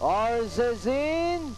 Orzazin.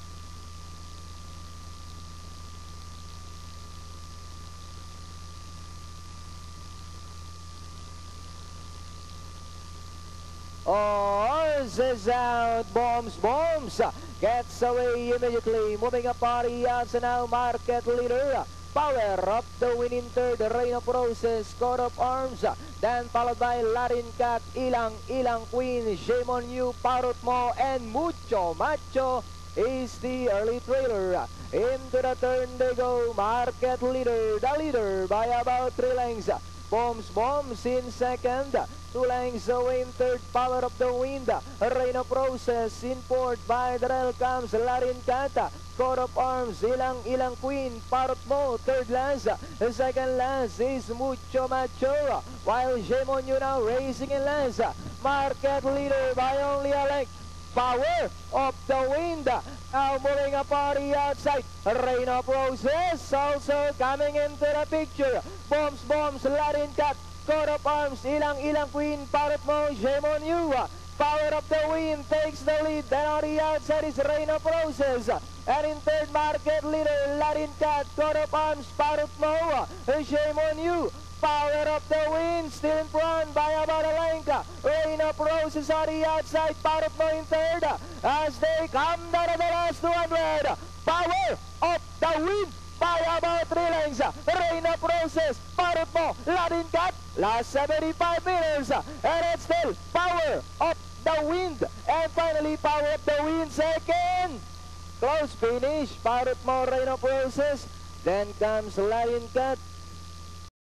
Orzes out. Bombs. Gets away immediately. Moving up Arias now. Market leader. Power up the win in third. Reign of Roses. Coat of Arms. Then followed by Latin Cat. Ilang Queen. Shame on You. Parrot Mo. And Mucho Macho is the early trailer. Into the turn they go. Market leader. The leader by about 3 lengths. Bombs in second. 2 lengths away in third. Power of the Wind. Reign of Roses in fourth. By the rail comes Latin Cat. Coat of Arms. Ilang Queen. Parrot Mo. Third last. Second last is Mucho Macho. While Shame on You now racing in last. Market leader by only a length. Power of the Wind. Now moving a party outside. Reign of Roses also coming into the picture. Bombs, Latin Cat, Coat of Arms, Ilang Queen, Parrot Mo, Shame on You. Power of the Wind takes the lead. Then on the outside is Reign of Roses. And in third, market leader, Latin Cat, Coat of Arms, Parrot Mo, Shame on You. Power of the Wind still in front by about a length. Reign of Roses on the outside. Parrot Mo in third. As they come down to the last 200. Power of the Wind by about 3 lengths. Reign of Roses, Parrot Mo, Latin Cat. Last 75 meters. And it's still Power of the Wind. And finally, Power of the Wind second. Close finish. Parrot Mo, Reign of Roses. Then comes Latin Cat.